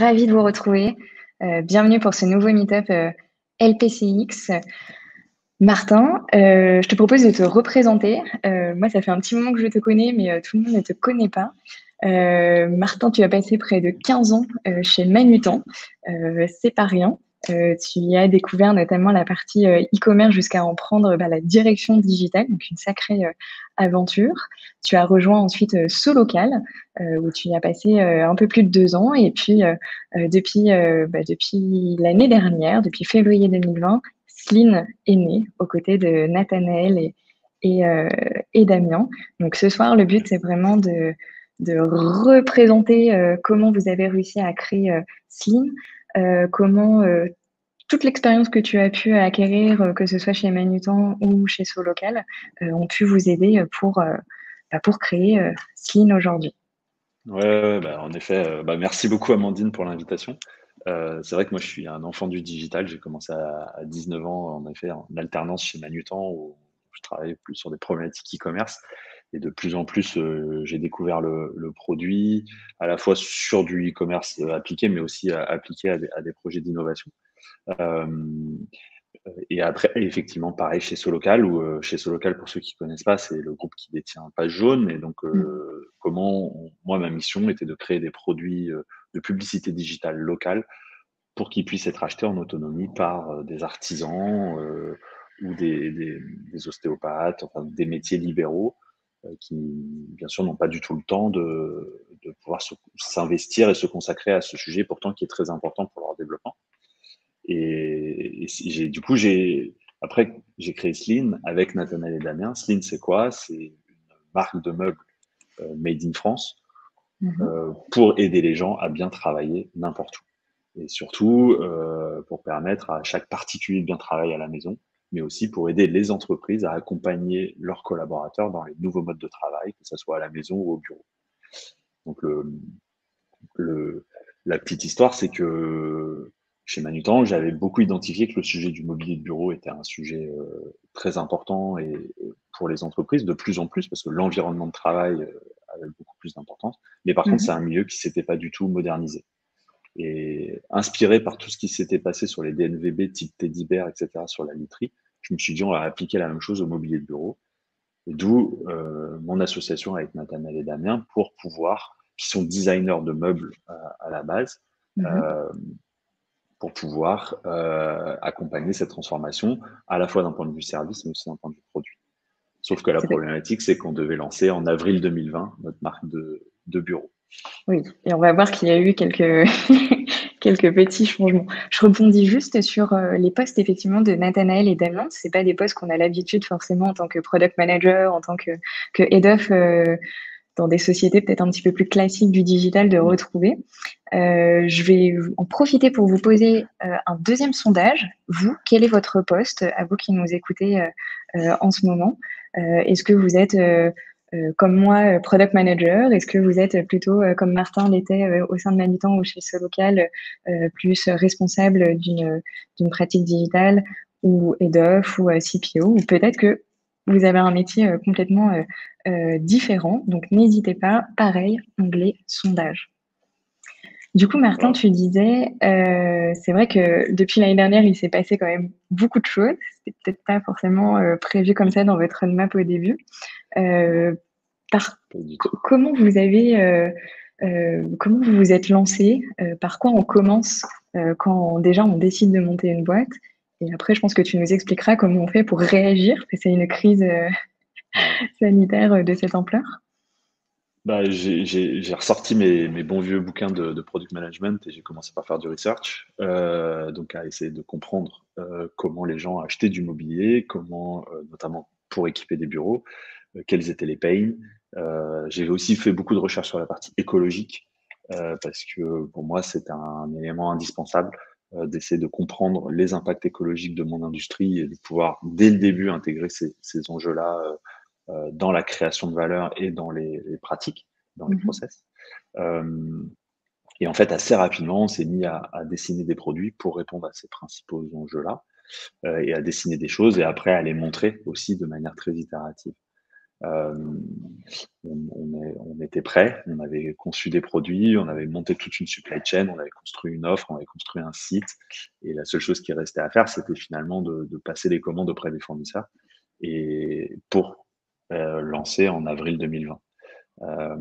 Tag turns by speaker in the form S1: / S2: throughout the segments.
S1: ravie de vous retrouver. Bienvenue pour ce nouveau meet-up LPCX. Martin, je te propose de te représenter. Moi, ça fait un petit moment que je te connais, mais tout le monde ne te connaît pas. Martin, tu as passé près de 15 ans chez Manutan. C'est pas rien. Tu y as découvert notamment la partie e-commerce jusqu'à en prendre la direction digitale, donc une sacrée aventure. Tu as rejoint ensuite Solocal, où tu y as passé un peu plus de 2 ans. Et puis, depuis l'année dernière, depuis février 2020, Sline est né aux côtés de Nathanaël et Damien. Donc ce soir, le but, c'est vraiment de représenter comment vous avez réussi à créer Sline, comment toute l'expérience que tu as pu acquérir, que ce soit chez Manutan ou chez Solocal, ont pu vous aider pour créer Sline aujourd'hui.
S2: Ouais, en effet, merci beaucoup Amandine pour l'invitation. C'est vrai que moi je suis un enfant du digital. J'ai commencé à 19 ans en effet en alternance chez Manutan où je travaillais plus sur des problématiques e-commerce et de plus en plus j'ai découvert le produit à la fois sur du e-commerce appliqué mais aussi appliqué à des projets d'innovation. Euh, et après, effectivement, pareil chez Solocal, chez Solocal, pour ceux qui connaissent pas, c'est le groupe qui détient Page Jaune. Et donc,
S1: Mm.
S2: moi, ma mission était de créer des produits de publicité digitale locale pour qu'ils puissent être achetés en autonomie par des artisans ou des ostéopathes, enfin des métiers libéraux qui, bien sûr, n'ont pas du tout le temps de pouvoir s'investir et se consacrer à ce sujet pourtant qui est très important pour leur développement. Du coup, après, j'ai créé Sline avec Nathanaël et Damien. Sline, c'est quoi? C'est une marque de meubles made in France
S1: Mhm.
S2: pour aider les gens à bien travailler n'importe où. Et surtout, pour permettre à chaque particulier de bien travailler à la maison, mais aussi pour aider les entreprises à accompagner leurs collaborateurs dans les nouveaux modes de travail, que ce soit à la maison ou au bureau. Donc, le, la petite histoire, c'est que chez Manutan, j'avais beaucoup identifié que le sujet du mobilier de bureau était un sujet très important et pour les entreprises de plus en plus parce que l'environnement de travail avait beaucoup plus d'importance. Mais par contre, c'est
S1: Mhm.
S2: un milieu qui s'était pas du tout modernisé. Et inspiré par tout ce qui s'était passé sur les DNVB type Teddy Bear, etc., sur la literie, je me suis dit on va appliquer la même chose au mobilier de bureau. D'où mon association avec Nathanaël et Damien pour pouvoir, qui sont designers de meubles à la base,
S1: Mhm.
S2: euh, pour pouvoir accompagner cette transformation à la fois d'un point de vue service, mais aussi d'un point de vue produit. Sauf que la
S1: C'est-
S2: problématique, c'est qu'on devait lancer en avril 2020 notre marque de bureau.
S1: Oui, et on va voir qu'il y a eu quelques, quelques petits changements. Je rebondis juste sur les postes effectivement de Nathanaël et Damien. C'est pas des postes qu'on a l'habitude forcément en tant que product manager, en tant que head of dans des sociétés peut-être un petit peu plus classiques du digital de retrouver. Je vais en profiter pour vous poser un deuxième sondage. Vous, quel est votre poste, à vous qui nous écoutez en ce moment? Est-ce que vous êtes comme moi, product manager? Est-ce que vous êtes plutôt comme Martin l'était au sein de Manutan ou chez Solocal, plus responsable d'une pratique digitale ou head of ou CPO? Ou peut-être que vous avez un métier complètement différent. Donc n'hésitez pas. Pareil, onglet sondage. Du coup, Martin,
S2: Voilà.
S1: tu disais, c'est vrai que depuis l'année dernière, il s'est passé quand même beaucoup de choses. C'était peut-être pas forcément prévu comme ça dans votre roadmap au début.
S2: Non,
S1: Euh,
S2: pas du tout.
S1: comment vous vous êtes lancé? Par quoi on commence quand déjà on décide de monter une boîte? Et après, je pense que tu nous expliqueras comment on fait pour réagir face à une crise
S2: Ouais.
S1: sanitaire de cette ampleur.
S2: J'ai ressorti mes bons vieux bouquins de product management et j'ai commencé par faire du research, donc à essayer de comprendre comment les gens achetaient du mobilier, comment, notamment pour équiper des bureaux, quels étaient les pains. J'ai aussi fait beaucoup de recherches sur la partie écologique parce que pour moi c'est un élément indispensable d'essayer de comprendre les impacts écologiques de mon industrie et de pouvoir dès le début intégrer ces enjeux-là dans la création de valeur et dans les pratiques, dans les
S1: Mhm.
S2: process. Euh, et en fait, assez rapidement, on s'est mis à dessiner des produits pour répondre à ces principaux enjeux-là et à dessiner des choses et après à les montrer aussi de manière très itérative. Euh, on était prêts, on avait conçu des produits, on avait monté toute une supply chain, on avait construit une offre, on avait construit un site. Et la seule chose qui restait à faire, c'était finalement de passer les commandes auprès des fournisseurs et pour lancer en avril 2020. Euh,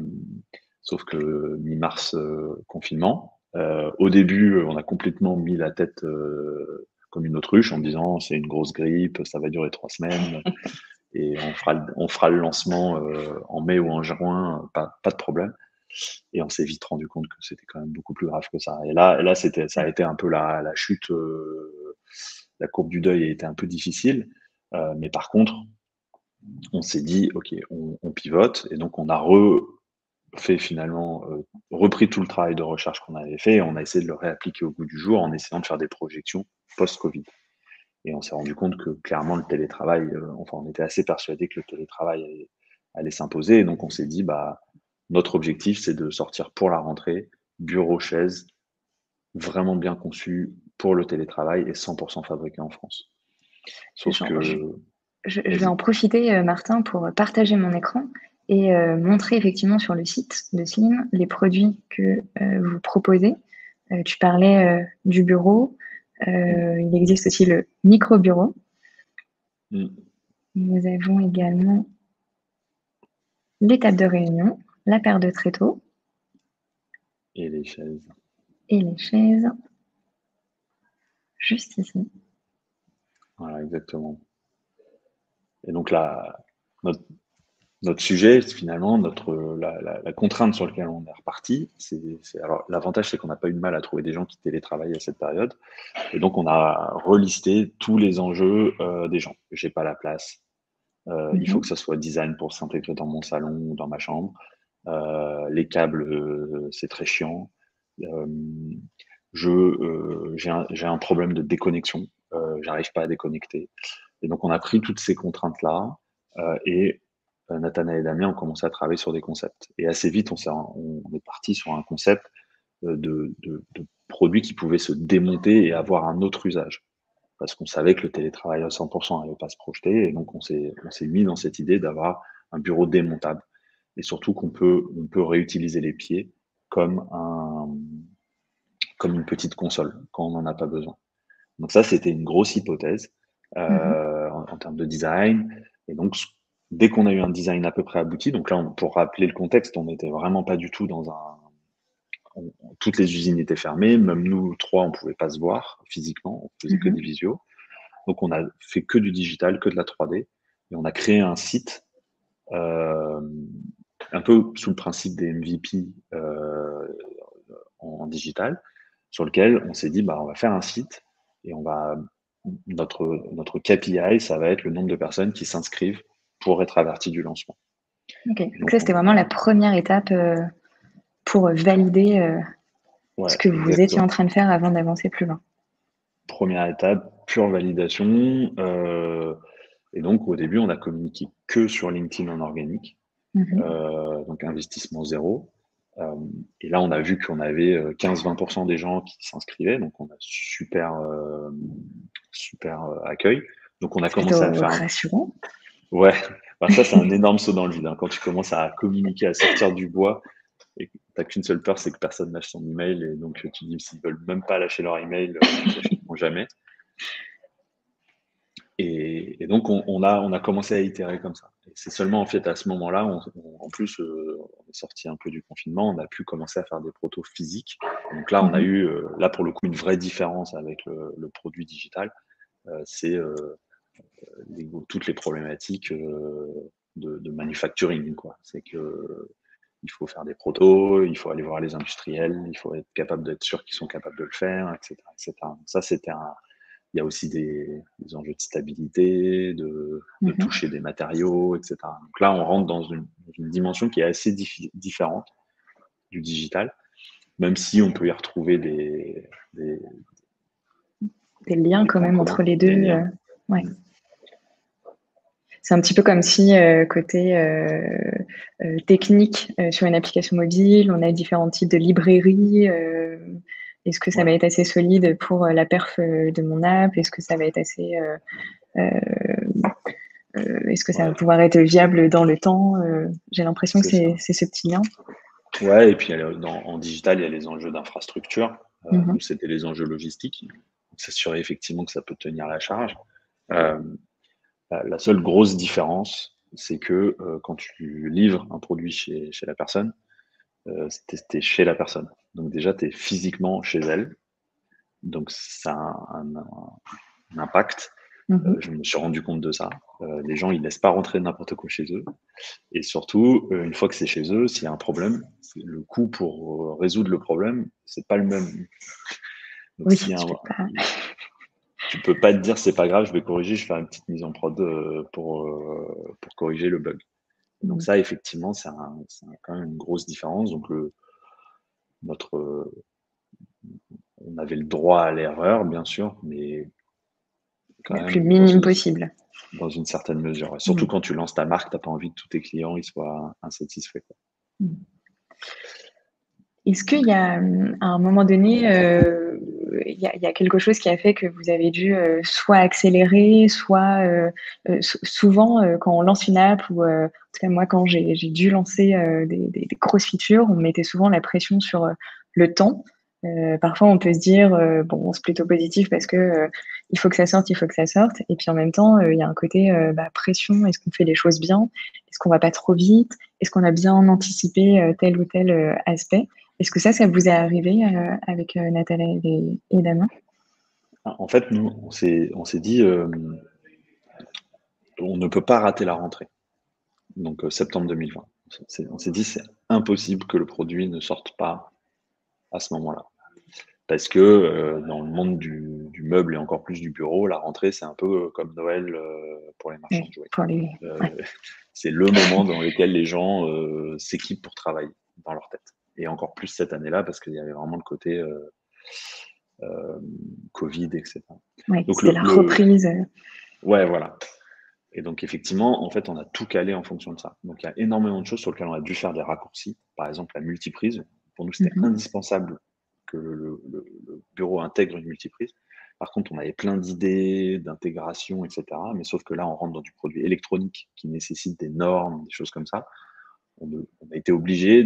S2: Sauf que mi-mars, confinement. Au début, on a complètement mis la tête comme une autruche en disant c'est une grosse grippe, ça va durer 3 semaines et on fera le lancement en mai ou en juin, pas de problème. Et on s'est vite rendu compte que c'était quand même beaucoup plus grave que ça. Et là ça a été un peu la chute, la courbe du deuil a été un peu difficile. Mais par contre, on s'est dit, OK, on pivote. Et donc, on a fait finalement, repris tout le travail de recherche qu'on avait fait et on a essayé de le réappliquer au goût du jour en essayant de faire des projections post-Covid. Et on s'est rendu compte que clairement, le télétravail, enfin, on était assez persuadé que le télétravail allait s'imposer. Et donc, on s'est dit, bah, notre objectif, c'est de sortir pour la rentrée, bureau, chaise, vraiment bien conçu pour le télétravail et 100% fabriqué en France. Sauf que,
S1: Je vais
S2: vas-y.
S1: en profiter, Martin, pour partager mon écran et montrer effectivement sur le site de Slim les produits que vous proposez. Tu parlais du bureau. Il existe aussi le micro-bureau.
S2: Mm.
S1: Nous avons également les tables de réunion, la paire de tréteaux
S2: Et les chaises.
S1: et les chaises juste ici.
S2: Voilà, exactement. Et donc là, notre sujet, finalement, la contrainte sur laquelle on est reparti, alors l'avantage, c'est qu'on n'a pas eu de mal à trouver des gens qui télétravaillent à cette période. Et donc, on a relisté tous les enjeux des gens. J'ai pas la place. Il faut que ça soit design pour s'intégrer dans mon salon ou dans ma chambre. Les câbles, c'est très chiant. Euh, j'ai un problème de déconnexion. J'arrive pas à déconnecter. Et donc, on a pris toutes ces contraintes-là et Nathanaël et Damien ont commencé à travailler sur des concepts. Et assez vite, on est parti sur un concept de produits qui pouvaient se démonter et avoir un autre usage. Parce qu'on savait que le télétravail à 100% n'allait pas se projeter. Et donc, on s'est mis dans cette idée d'avoir un bureau démontable. Et surtout on peut réutiliser les pieds comme, comme une petite console quand on n'en a pas besoin. Donc ça, c'était une grosse hypothèse en termes de design. Et donc, dès qu'on a eu un design à peu près abouti, donc là, pour rappeler le contexte, on n'était vraiment pas du tout dans toutes les usines étaient fermées, même nous trois, on pouvait pas se voir physiquement, on faisait que des visios. Donc, on a fait que du digital, que de la 3D. Et on a créé un site euh, un peu sous le principe des MVP en digital, sur lequel on s'est dit, bah, on va faire un site et notre KPI, ça va être le nombre de personnes qui s'inscrivent pour être avertis du lancement.
S1: Ok, donc ça c'était vraiment la première étape pour valider ce que vous étiez en train de faire avant d'avancer plus loin.
S2: Première étape, pure validation. Et donc au début, on a communiqué que sur LinkedIn en organique, donc investissement zéro. Et là, on a vu qu'on avait 15-20% des gens qui s'inscrivaient, donc on a super accueil. Donc on a commencé à faire
S1: rassurant.
S2: Ouais, bah, ça c'est un énorme saut dans le vide. Hein. Quand tu commences à communiquer, à sortir du bois, et que t'as qu'une seule peur, c'est que personne lâche son email, et donc tu dis s'ils veulent même pas lâcher leur email, ils l'achèteront jamais. Et donc on a commencé à itérer comme ça. Et c'est seulement en fait à ce moment-là, en plus on est sorti un peu du confinement, on a pu commencer à faire des protos physiques. Donc là on a eu là pour le coup une vraie différence avec le produit digital. C'est toutes les problématiques de manufacturing, quoi. C'est que il faut faire des protos, il faut aller voir les industriels, il faut être capable d'être sûr qu'ils sont capables de le faire, etc., etc. Ça, il y a aussi des enjeux de stabilité, de toucher des matériaux, etc. Donc là, on rentre dans une dimension qui est assez différente du digital, même si on peut y retrouver des
S1: liens quand même entre les deux. Ouais.
S2: Mmh.
S1: C'est un petit peu comme si côté technique sur une application mobile, on a différents types de librairies. Est-ce que ça va être assez solide pour la perf de mon app? Est-ce que ça va être assez Est-ce que ça va
S2: Ouais,
S1: pouvoir être viable dans le temps? J'ai l'impression que
S2: c'est ça.
S1: c'est ce petit lien.
S2: Ouais, et puis en digital, il y a les enjeux d'infrastructure.
S1: Mmh.
S2: Nous, c'était les enjeux logistiques. S'assurer effectivement que ça peut tenir la charge. Euh, la seule grosse différence, c'est que quand tu livres un produit chez la personne, t'es chez la personne. Donc déjà, tu es physiquement chez elle. Donc ça a un impact.
S1: Mmh.
S2: Je me suis rendu compte de ça. Les gens, ils laissent pas rentrer n'importe quoi chez eux. Et surtout, une fois que c'est chez eux, s'il y a un problème, le coût pour résoudre le problème, c'est pas le même. Donc
S1: Oui,
S2: s'il y a
S1: tu peux pas.
S2: tu peux pas te dire c'est pas grave, je vais corriger, je vais faire une petite mise en prod pour corriger le bug. Et donc
S1: Mmh.
S2: ça, effectivement, quand même une grosse différence. Donc notre, on avait le droit à l'erreur, bien sûr, mais quand
S1: Le plus
S2: même
S1: minime possible.
S2: dans une certaine mesure. Et surtout
S1: Mmh.
S2: quand tu lances ta marque, t'as pas envie que tous tes clients ils soient insatisfaits, quoi.
S1: Mmh. Est-ce qu'il y a, à un moment donné, il y a quelque chose qui a fait que vous avez dû, soit accélérer, soit, souvent, quand on lance une app ou, en tout cas moi quand j'ai dû lancer, des grosses features, on me mettait souvent la pression sur, le temps. Parfois on peut se dire, bon, c'est plutôt positif parce que, il faut que ça sorte, il faut que ça sorte et puis en même temps, il y a un côté, pression. Est-ce qu'on fait les choses bien? Est-ce qu'on va pas trop vite? Est-ce qu'on a bien anticipé, tel ou tel, aspect? Est-ce que ça vous est arrivé, avec, Nathalie et Damien?
S2: En fait, nous, on s'est dit, on ne peut pas rater la rentrée. Donc septembre 2020. On s'est dit, c'est impossible que le produit ne sorte pas à ce moment-là. Parce que dans le monde du meuble et encore plus du bureau, la rentrée, c'est un peu comme Noël pour les marchands
S1: Oui,
S2: de jouets.
S1: pour les
S2: Euh,
S1: ouais.
S2: c'est le moment dans lequel les gens s'équipent pour travailler dans leur tête. Et encore plus cette année-là, parce qu'il y avait vraiment le côté euh, Covid, etc.
S1: Ouais,
S2: Donc
S1: c'était la reprise,
S2: ouais, voilà. Et donc effectivement, en fait, on a tout calé en fonction de ça. Donc il y a énormément de choses sur lesquelles on a dû faire des raccourcis. Par exemple, la multiprise. Pour nous, c'était
S1: mmh.
S2: indispensable que le bureau intègre une multiprise. Par contre, on avait plein d'idées, d'intégration, etc. Mais sauf que là, on rentre dans du produit électronique qui nécessite des normes, des choses comme ça. On a été obligé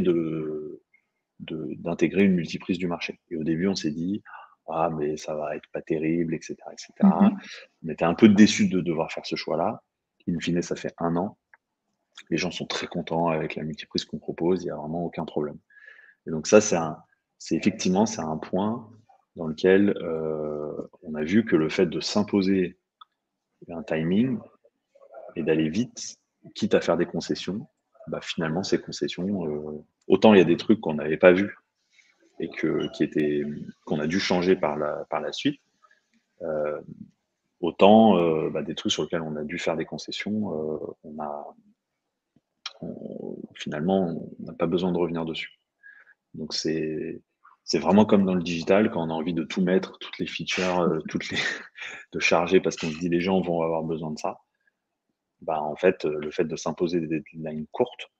S2: d'intégrer une multiprise du marché. Et au début, on s'est dit, ah, mais ça va être pas terrible, etc., etc.
S1: Mmh.
S2: On était un peu déçus de devoir faire ce choix-là. In fine, ça fait 1 an. Les gens sont très contents avec la multiprise qu'on propose, il n'y a vraiment aucun problème. Et donc ça, effectivement, c'est un point dans lequel on a vu que le fait de s'imposer un timing et d'aller vite, quitte à faire des concessions, bah finalement, ces concessions, autant il y a des trucs qu'on n'avait pas vus et qu'on a dû changer par la suite, euh, autant des trucs sur lesquels on a dû faire des concessions, finalement, on n'a pas besoin de revenir dessus. Donc c'est vraiment comme dans le digital, quand on a envie de tout mettre, toutes les features, de charger parce qu'on se dit les gens vont avoir besoin de ça. Bah en fait, le fait de s'imposer des deadlines courtes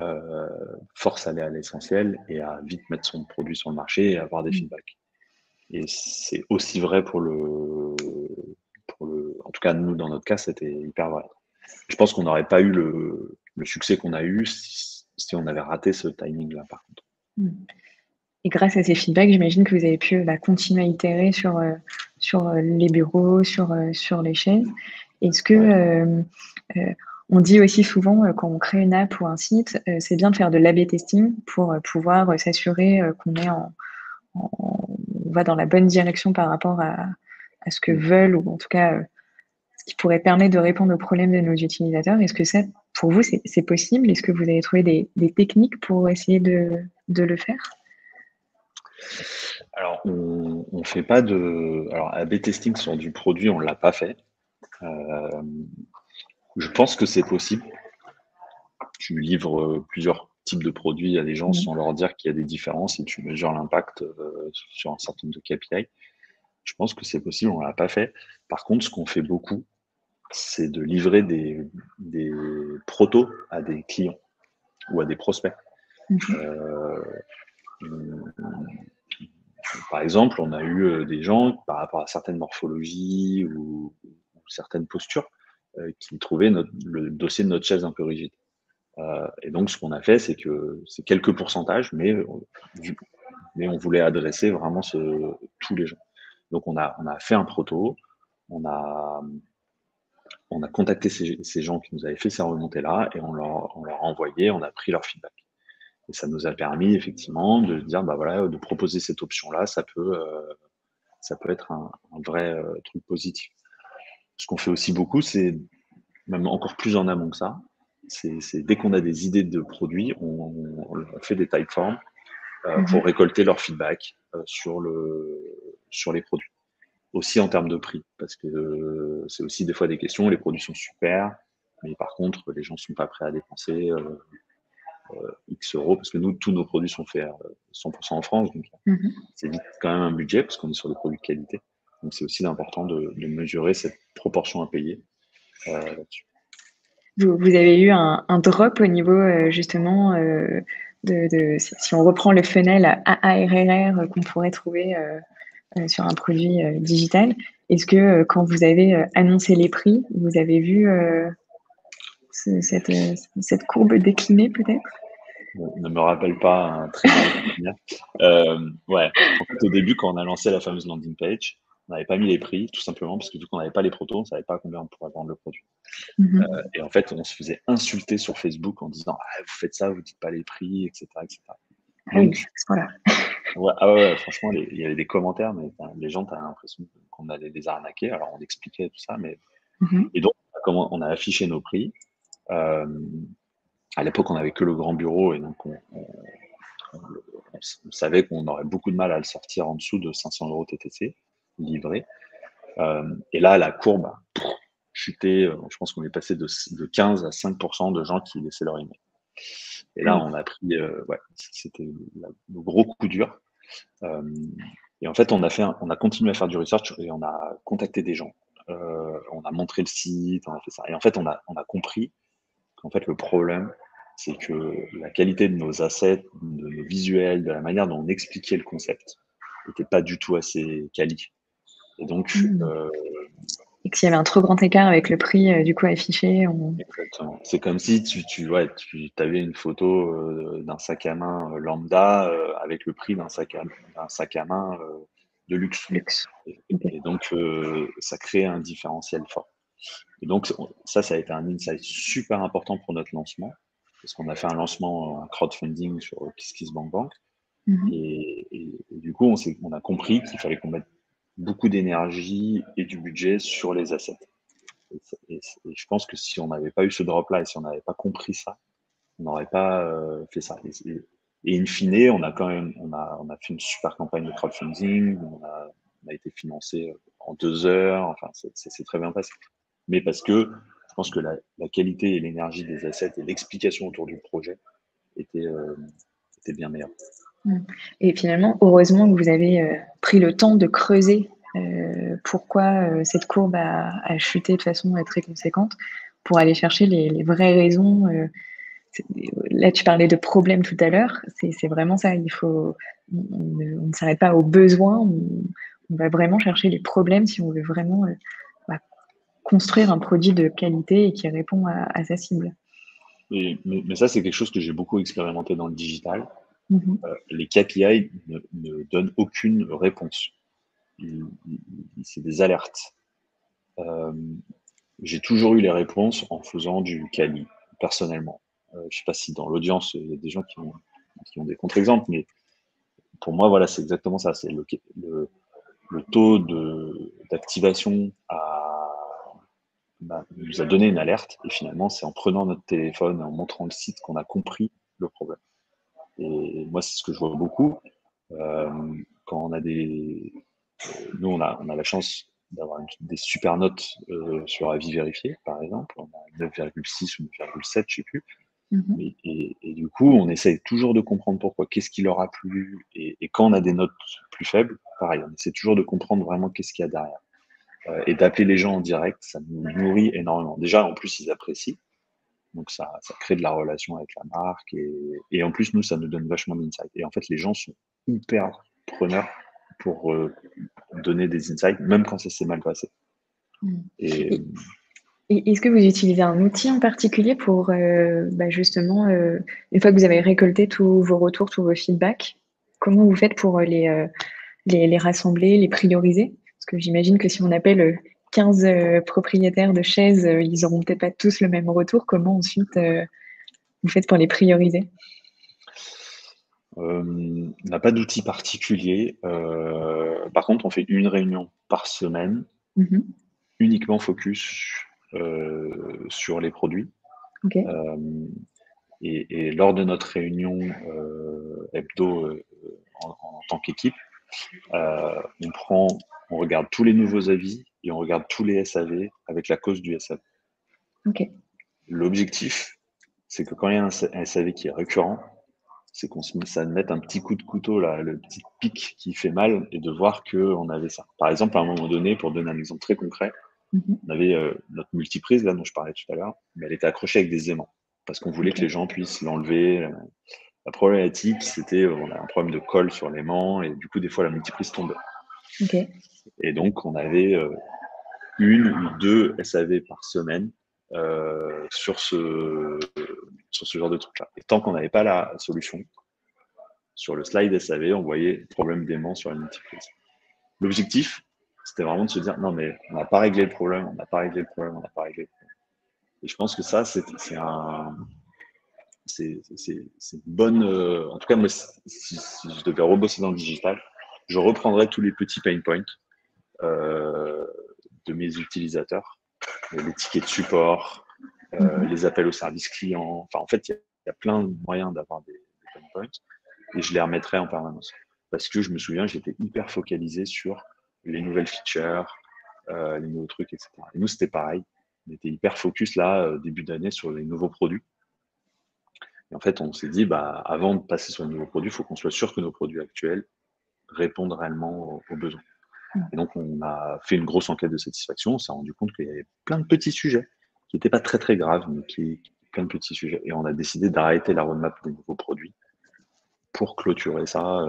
S2: euh, force à aller à l'essentiel et à vite mettre son produit sur le marché et avoir des
S1: Mmh.
S2: feedbacks. Et c'est aussi vrai en tout cas nous dans notre cas, c'était hyper vrai. Je pense qu'on n'aurait pas eu le succès qu'on a eu si on avait raté ce timing-là, par contre.
S1: Mmh. Et grâce à ces feedbacks, j'imagine que vous avez pu, continuer à itérer sur, les bureaux, sur les chaises. Est-ce que,
S2: Ouais.
S1: on dit aussi souvent, quand on crée une app ou un site, c'est bien de faire de l'A/B testing pour, pouvoir, s'assurer, qu'on est on va dans la bonne direction par rapport à ce que
S2: Mm.
S1: veulent ou en tout cas, ce qui pourrait permettre de répondre aux problèmes de nos utilisateurs. Est-ce que ça, pour vous, c'est possible? Est-ce que vous avez trouvé des techniques pour essayer de le faire?
S2: Alors, on fait pas de. Alors, A/B testing sur du produit, on l'a pas fait. Euh, je pense que c'est possible. Tu livres plusieurs types de produits à des gens
S1: Mmh.
S2: sans leur dire qu'il y a des différences et tu mesures l'impact sur un certain nombre de KPI. Je pense que c'est possible, on l'a pas fait. Par contre, ce qu'on fait beaucoup, c'est de livrer des protos à des clients ou à des prospects.
S1: Mmh.
S2: Euh, Par exemple, on a eu des gens, par rapport à certaines morphologies ou certaines postures, qui trouvait le dossier de notre chaise un peu rigide. Et donc, ce qu'on a fait, c'est que c'est quelques pourcentages, mais on voulait adresser vraiment tous les gens. Donc, on a fait un proto, on a, on a contacté ces gens qui nous avaient fait ces remontées-là et on leur a envoyé, on a pris leur feedback. Et ça nous a permis effectivement de dire, bah voilà, de proposer cette option-là, ça peut être un vrai truc positif. Ce qu'on fait aussi beaucoup, c'est même encore plus en amont que ça, c'est dès qu'on a des idées de produits, on fait des typeforms pour récolter leur feedback sur les produits. Aussi en termes de prix, parce que c'est aussi des fois des questions, les produits sont super, mais par contre, les gens sont pas prêts à dépenser X euros, parce que nous, tous nos produits sont faits 100% en France, donc c'est vite quand même un budget, parce qu'on est sur des produits de qualité. Donc c'est aussi important de mesurer cette proportion à payer là-dessus.
S1: Vous avez eu un drop au niveau justement si on reprend le funnel AARRR qu'on pourrait trouver sur un produit digital, est-ce que quand vous avez annoncé les prix, vous avez vu cette courbe décliner peut-être?
S2: Ne me rappelle pas un très mauvais souvenir. Ouais, en fait, au début, quand on a lancé la fameuse landing page, on n'avait pas mis les prix, tout simplement parce que vu qu'on n'avait pas les protos, on ne savait pas combien on pourrait vendre le produit. Et en fait, on se faisait insulter sur Facebook en disant ah, vous faites ça, vous dites pas les prix, etc., etc.
S1: Ah oui,
S2: Donc,
S1: voilà.
S2: ouais, franchement, il y avait des commentaires, mais les gens, tu as l'impression qu'on allait les arnaquer. Alors, on expliquait tout ça, mais et donc, on a affiché nos prix. À l'époque, on n'avait que le grand bureau et donc on savait qu'on aurait beaucoup de mal à le sortir en dessous de 500 euros TTC livré. Et là, la courbe a chuté. Je pense qu'on est passé de 15 à 5% de gens qui laissaient leur email. Et là, on a pris, c'était le gros coup dur. Et en fait, on a continué à faire du research et on a contacté des gens. On a montré le site, on a fait ça. Et en fait, on a compris qu'en fait, le problème, c'est que la qualité de nos assets, de nos visuels, de la manière dont on expliquait le concept, n'était pas du tout assez quali. Et donc,
S1: Et que s'il y avait un trop grand écart avec le prix du coup affiché,
S2: exactement. C'est comme si tu avais une photo d'un sac à main lambda avec le prix d'un sac à main de luxe.
S1: luxe.
S2: Et donc, ça crée un différentiel fort. Et donc, ça a été un insight super important pour notre lancement, parce qu'on a fait un lancement en crowdfunding sur KissKissBankBank. Et du coup, on a compris qu'il fallait qu'on mette beaucoup d'énergie et du budget sur les assets. Et je pense que si on n'avait pas eu ce drop-là et si on n'avait pas compris ça, on n'aurait pas fait ça. Et in fine, on a fait une super campagne de crowdfunding, on a été financé en 2 heures, enfin, c'est très bien passé. Mais parce que je pense que la qualité et l'énergie des assets et l'explication autour du projet était bien meilleure.
S1: Et finalement, heureusement que vous avez pris le temps de creuser pourquoi cette courbe a chuté de façon très conséquente pour aller chercher les vraies raisons. Là, tu parlais de problèmes tout à l'heure. C'est vraiment ça. On ne s'arrête pas aux besoins. On va vraiment chercher les problèmes si on veut vraiment construire un produit de qualité et qui répond à sa cible.
S2: Mais ça, c'est quelque chose que j'ai beaucoup expérimenté dans le digital. Les KPI ne donnent aucune réponse. C'est des alertes. J'ai toujours eu les réponses en faisant du quali, personnellement. Je ne sais pas si dans l'audience, il y a des gens qui ont des contre-exemples, mais pour moi, voilà, c'est exactement ça. C'est le taux d'activation nous a donné une alerte, et finalement, c'est en prenant notre téléphone et en montrant le site qu'on a compris le problème. Et moi, c'est ce que je vois beaucoup. Quand on a nous, on a la chance d'avoir des super notes sur avis vérifié, par exemple. On a 9,6 ou 9,7, je ne sais plus. Et du coup, on essaye toujours de comprendre pourquoi, qu'est-ce qui leur a plu. Et quand on a des notes plus faibles, pareil, on essaie toujours de comprendre vraiment qu'est-ce qu'il y a derrière. Et d'appeler les gens en direct, ça nous nourrit énormément. Déjà, en plus, ils apprécient. Donc, ça crée de la relation avec la marque. Et en plus, nous, ça nous donne vachement d'insights. Et en fait, les gens sont hyper preneurs pour donner des insights, même quand ça s'est mal passé. Et
S1: Et est-ce que vous utilisez un outil en particulier pour, justement, une fois que vous avez récolté tous vos retours, tous vos feedbacks, comment vous faites pour, les rassembler, les prioriser? Parce que j'imagine que si on appelle, 15, propriétaires de chaises, ils auront peut-être pas tous le même retour. Comment ensuite, vous faites pour les prioriser?
S2: On n'a pas d'outil particulier. Par contre, on fait une réunion par semaine,
S1: Mmh.
S2: uniquement focus sur les produits.
S1: OK.
S2: Euh, et lors de notre réunion hebdo en tant qu'équipe, on regarde tous les nouveaux avis et on regarde tous les SAV avec la cause du SAV.
S1: OK.
S2: L'objectif, c'est que quand il y a un SAV qui est récurrent, c'est qu'on se mette un petit coup de couteau, là, le petit pic qui fait mal, et de voir qu'on avait ça. Par exemple, à un moment donné, pour donner un exemple très concret,
S1: Mmh.
S2: on avait notre multiprise, là, dont je parlais tout à l'heure, mais elle était accrochée avec des aimants, parce qu'on voulait que
S1: OK.
S2: les gens puissent l'enlever. La problématique, c'était on a un problème de colle sur l'aimant, et du coup, des fois, la multiprise tombait.
S1: OK.
S2: Et donc, on avait une ou deux SAV par semaine sur ce genre de truc-là. Et tant qu'on n'avait pas la solution, sur le slide SAV, on voyait problème d'aimant sur la multiprise. L'objectif, c'était vraiment de se dire non, mais on n'a pas réglé le problème, on n'a pas réglé le problème, on n'a pas réglé le problème. Et je pense que ça, c'est une bonne. En tout cas, moi, si je devais rebosser dans le digital, je reprendrais tous les petits pain points euh, de mes utilisateurs, les tickets de support,
S1: Mmh.
S2: les appels au service client. Enfin, en fait, il y a plein de moyens d'avoir des pain points et je les remettrai en permanence. Parce que je me souviens, j'étais hyper focalisé sur les nouvelles features, les nouveaux trucs, etc. Et nous, c'était pareil. On était hyper focus là, début d'année, sur les nouveaux produits. Et en fait, on s'est dit, bah, avant de passer sur les nouveaux produits, il faut qu'on soit sûr que nos produits actuels répondent réellement aux besoins.
S1: Mmh.
S2: Et donc, on a fait une grosse enquête de satisfaction. On s'est rendu compte qu'il y avait plein de petits sujets qui n'étaient pas très, très graves, mais plein de petits sujets. Et on a décidé d'arrêter la roadmap des nouveaux produits pour clôturer ça,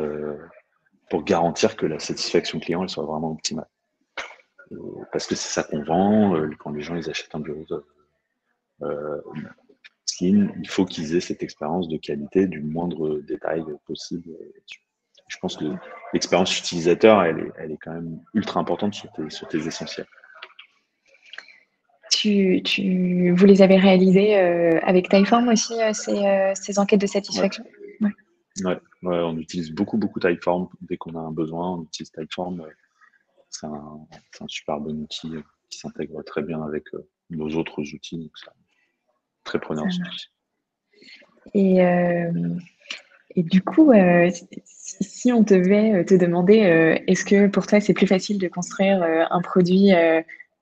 S2: pour garantir que la satisfaction client elle soit vraiment optimale. Parce que c'est ça qu'on vend. Quand les gens ils achètent un bureau euh, Slim, il faut qu'ils aient cette expérience de qualité du moindre détail possible. Je pense que l'expérience utilisateur, elle est quand même ultra importante sur tes essentiels.
S1: Vous les avez réalisés, avec Typeform aussi, ces enquêtes de
S2: Ouais,
S1: satisfaction? Ouais.
S2: ouais, ouais, on utilise beaucoup Typeform. Dès qu'on a un besoin, on utilise Typeform. C'est un, un super bon outil qui s'intègre très bien avec nos autres outils. Donc ça, très preneur
S1: Ça
S2: de cet
S1: marche.
S2: outil.
S1: Et, euh, et du coup, si on devait te demander, est-ce que pour toi c'est plus facile de construire un produit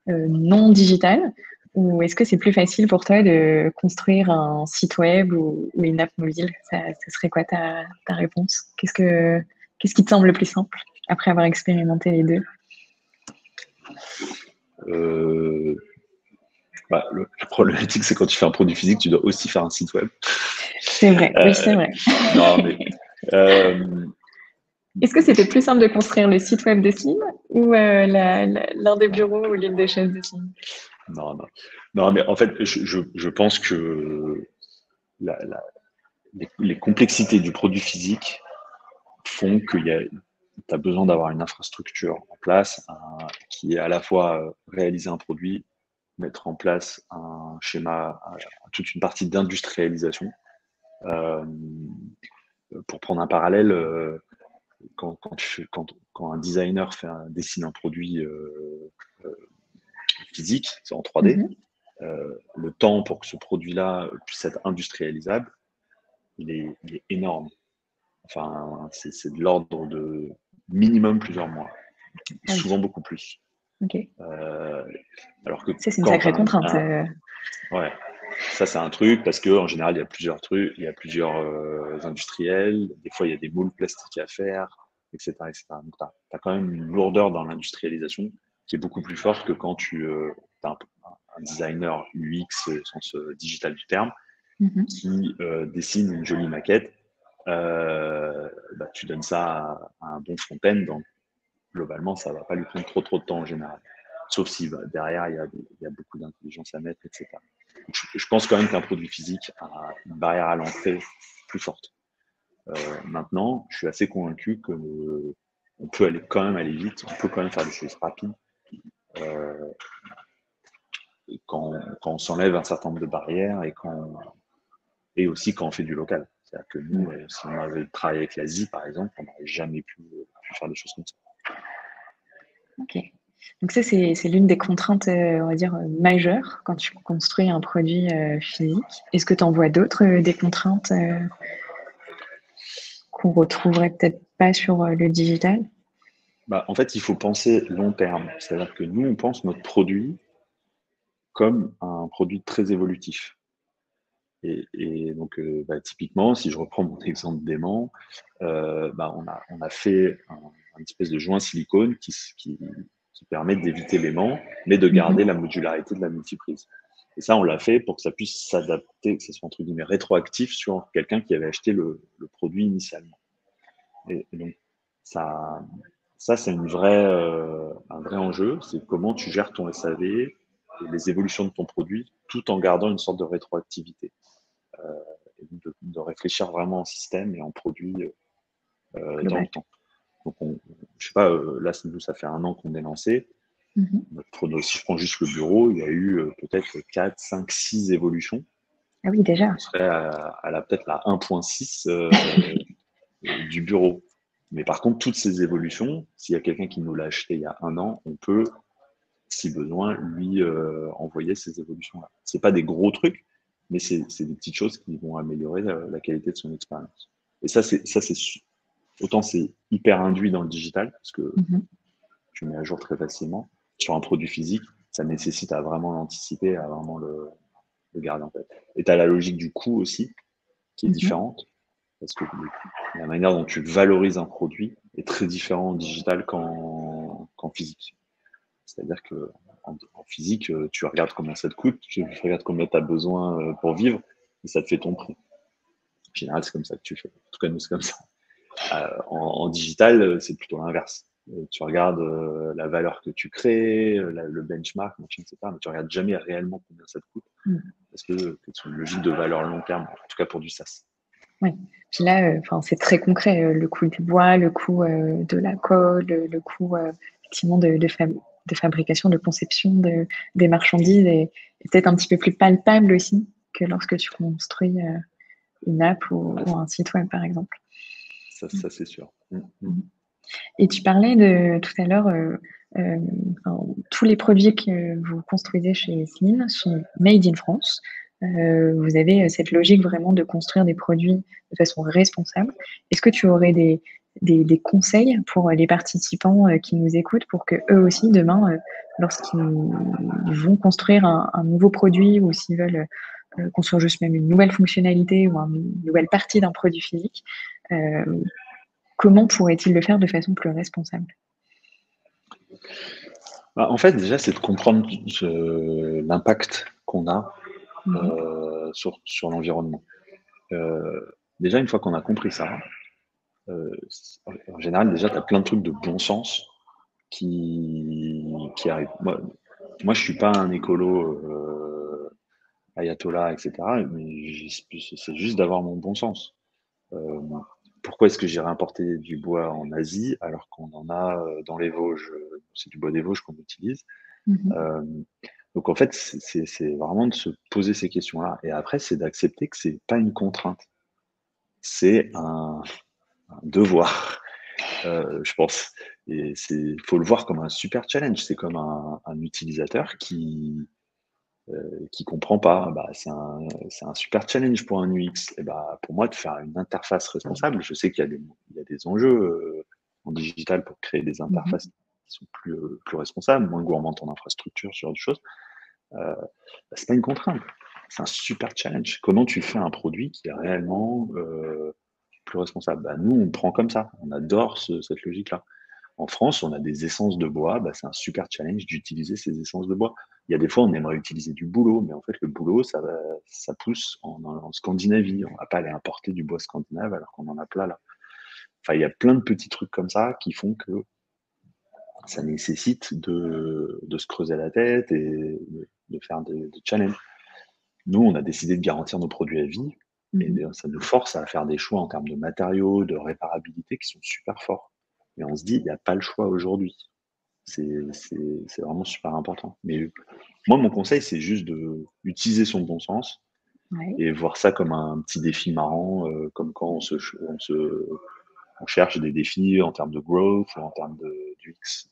S1: non digital, ou est-ce que c'est plus facile pour toi de construire un site web ou une app mobile? Ça serait quoi ta réponse? Qu'est-ce qui te semble le plus simple après avoir expérimenté les deux?
S2: Euh, la problématique, c'est quand tu fais un produit physique, tu dois aussi faire un site web.
S1: C'est vrai, oui, c'est
S2: Euh,
S1: vrai.
S2: non, mais euh,
S1: Est-ce que c'était plus simple de construire le site web de Slim ou l'un des bureaux ou l'une des chaises de Slim?
S2: non, non, non, mais en fait, je pense que la, la, les complexités du produit physique font que tu as besoin d'avoir une infrastructure en place qui est à la fois réaliser un produit, mettre en place un schéma, toute une partie d'industrialisation. Euh, pour prendre un parallèle, quand un designer dessine un produit physique, c'est en 3D,
S1: Mhm.
S2: le temps pour que ce produit-là puisse être industrialisable, il est énorme. Enfin, c'est de l'ordre de minimum plusieurs mois,
S1: Ah
S2: souvent
S1: oui,
S2: beaucoup plus.
S1: ok.
S2: Euh, alors que
S1: Ça, c'est une
S2: quand tu
S1: sacrée
S2: as
S1: contrainte.
S2: ouais, ça c'est un truc parce qu'en général il y a plusieurs trucs, il y a plusieurs industriels, des fois il y a des moules plastiques à faire, etc. etc. Donc tu as quand même une lourdeur dans l'industrialisation qui est beaucoup plus forte que quand tu as un designer UX au sens digital du terme
S1: Mhm.
S2: qui dessine une jolie maquette. Tu donnes ça à un bon front-end, donc globalement ça va pas lui prendre trop de temps en général. sauf si derrière, il y a beaucoup d'intelligence à mettre, etc. Donc, je pense quand même qu'un produit physique a une barrière à l'entrée plus forte. Maintenant, je suis assez convaincu que on peut quand même aller vite, on peut quand même faire des choses rapides euh, quand on s'enlève un certain nombre de barrières et aussi quand on fait du local. C'est-à-dire que nous, si on avait travaillé avec l'Asie, par exemple, on n'aurait jamais pu faire des choses comme ça.
S1: Ok. Donc ça, c'est l'une des contraintes, on va dire, majeures quand tu construis un produit physique. Est-ce que tu en vois d'autres, des contraintes qu'on retrouverait peut-être pas sur le digital?
S2: Bah, en fait, il faut penser long terme. C'est-à-dire que nous, on pense notre produit comme un produit très évolutif. Et donc, typiquement, si je reprends mon exemple d'aimant, on a fait un espèce de joint silicone qui permet d'éviter l'aimant, mais de garder la modularité de la multiprise. Et ça, on l'a fait pour que ça puisse s'adapter, que ce soit entre guillemets rétroactif sur quelqu'un qui avait acheté le produit initialement. Et donc, ça, ça c'est un vrai enjeu, c'est comment tu gères ton SAV et les évolutions de ton produit tout en gardant une sorte de rétroactivité. Et de réfléchir vraiment en système et en produit dans le
S1: Global.
S2: temps. Donc, je sais pas, là, nous, ça fait 1 an qu'on est lancé. Si je prends juste le bureau, il y a eu peut-être 4, 5, 6 évolutions.
S1: Ah oui,
S2: Donc,
S1: déjà.
S2: on serait peut-être la 1.6 du bureau. Mais par contre, toutes ces évolutions, s'il y a quelqu'un qui nous l'a acheté il y a 1 an, on peut, si besoin, lui envoyer ces évolutions-là. C'est pas des gros trucs, mais c'est des petites choses qui vont améliorer la qualité de son expérience. Et autant c'est hyper induit dans le digital, parce que tu mets à jour très facilement. Sur un produit physique, ça nécessite à vraiment l'anticiper, à vraiment le garder en tête. Et tu as la logique du coût aussi, qui est différente, parce que la manière dont tu valorises un produit est très différente en digital qu'en physique. C'est-à-dire que en physique, tu regardes combien ça te coûte, tu regardes combien tu as besoin pour vivre, et ça te fait ton prix. En général, c'est comme ça que tu fais. En tout cas, nous, c'est comme ça. En digital, c'est plutôt l'inverse. Tu regardes la valeur que tu crées, le benchmark, machin, etc. Mais tu regardes jamais réellement combien ça te coûte. Parce que c'est une logique de valeur long terme, en tout cas pour du SaaS.
S1: Oui. Puis là, c'est très concret, le coût du bois, le coût de la colle, le coût effectivement de fabrication, de conception des marchandises est peut-être un petit peu plus palpable aussi que lorsque tu construis une app ou un site web, par exemple.
S2: Ça c'est sûr.
S1: Et tu parlais tout à l'heure, tous les produits que vous construisez chez Slim sont made in France. Vous avez cette logique vraiment de construire des produits de façon responsable. Est-ce que tu aurais des conseils pour les participants qui nous écoutent pour que eux aussi, demain, lorsqu'ils vont construire un nouveau produit ou s'ils veulent construire juste même une nouvelle fonctionnalité ou une nouvelle partie d'un produit physique, euh, comment pourraient-ils le faire de façon plus responsable?
S2: En fait, déjà, c'est de comprendre l'impact qu'on a sur l'environnement. Déjà, une fois qu'on a compris ça, en général, déjà, tu as plein de trucs de bon sens qui arrivent. Moi, je suis pas un écolo ayatollah, etc. Mais c'est juste d'avoir mon bon sens. Euh, Pourquoi est-ce que j'irais importer du bois en Asie alors qu'on en a dans les Vosges? C'est du bois des Vosges qu'on utilise. Euh, donc en fait, c'est vraiment de se poser ces questions-là. Et après, c'est d'accepter que c'est pas une contrainte, c'est un devoir, je pense. Et faut le voir comme un super challenge. C'est comme un utilisateur qui comprend pas. Bah, c'est un super challenge pour un UX. Et bah, pour moi, de faire une interface responsable, je sais il y a des enjeux en digital pour créer des interfaces qui sont plus responsables, moins gourmandes en infrastructure, ce genre de choses. C'est pas une contrainte. C'est un super challenge. Comment tu fais un produit qui est réellement plus responsable? Bah, nous, on prend comme ça. On adore cette logique-là. En France, on a des essences de bois. Bah, c'est un super challenge d'utiliser ces essences de bois. Il y a des fois, on aimerait utiliser du bouleau, mais en fait, le bouleau, ça pousse en Scandinavie. On ne va pas aller importer du bois scandinave alors qu'on en a plein là. Enfin, il y a plein de petits trucs comme ça qui font que ça nécessite de se creuser la tête et de faire des challenges. Nous, on a décidé de garantir nos produits à vie et
S1: Mmh.
S2: ça nous force à faire des choix en termes de matériaux, de réparabilité qui sont super forts. Et on se dit: «Il y a pas le choix aujourd'hui». C'est vraiment super important. Mais moi, mon conseil, c'est juste d'utiliser son bon sens
S1: Ouais.
S2: et voir ça comme un petit défi marrant, comme quand on cherche des défis en termes de growth ou en termes d'UX.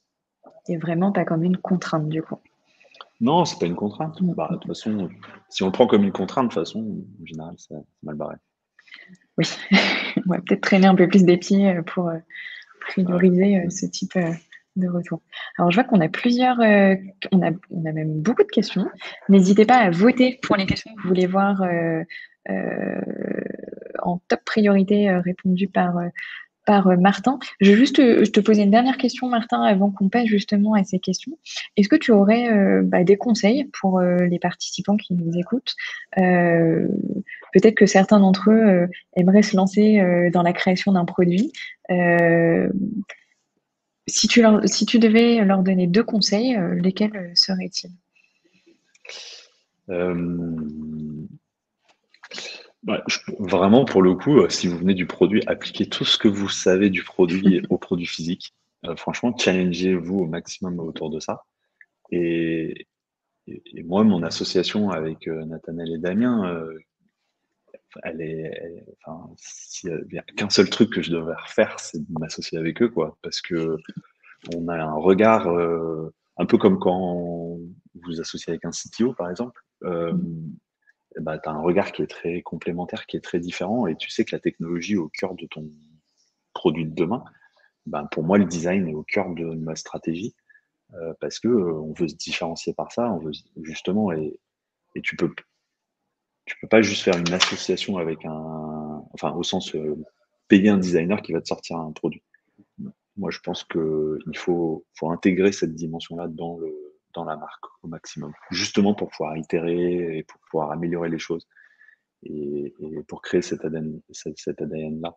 S1: Et vraiment pas comme une contrainte du coup.
S2: Non, c'est pas une contrainte.
S1: Mmh,
S2: Bah, de
S1: mmh
S2: toute
S1: mh.
S2: façon, si on le prend comme une contrainte, de toute façon, en général, c'est mal barré.
S1: Oui, on va peut-être traîner un peu plus des pieds, pour,
S2: Ouais.
S1: prioriser,
S2: Mmh.
S1: ce type, de retour. Alors je vois qu'on a plusieurs, on a même beaucoup de questions. N'hésitez pas à voter pour les questions que vous voulez voir, heu, en top priorité, répondues par Martin. Je te posais une dernière question, Martin, avant qu'on passe justement à ces questions. Est-ce que tu aurais des conseils pour les participants qui nous écoutent? Euh, Peut-être que certains d'entre eux aimeraient se lancer dans la création d'un produit. Euh, si tu devais leur donner 2 conseils, lesquels seraient-ils?
S2: Hem, Bah, vraiment, pour le coup, si vous venez du produit, appliquez tout ce que vous savez du produit au produit physique. Franchement, challengez-vous au maximum autour de ça. Et, et moi, mon association avec Nathanaël et Damien, enfin, s'il y a qu'un seul truc que je devrais refaire, c'est de m'associer avec eux, quoi, parce que on a un regard un peu comme quand vous vous associez avec un CTO, par exemple. Bah, tu as un regard qui est très complémentaire, qui est très différent, et tu sais que la technologie est au cœur de ton produit de demain. Ben, pour moi, le design est au cœur de ma stratégie parce que on veut se différencier par ça, on veut justement, et tu peux pas juste faire une association avec enfin, au sens payer un designer qui va te sortir un produit. Moi, je pense qu'il faut intégrer cette dimension-là dans la marque au maximum, justement pour pouvoir itérer et pour pouvoir améliorer les choses et pour créer cet ADN-là.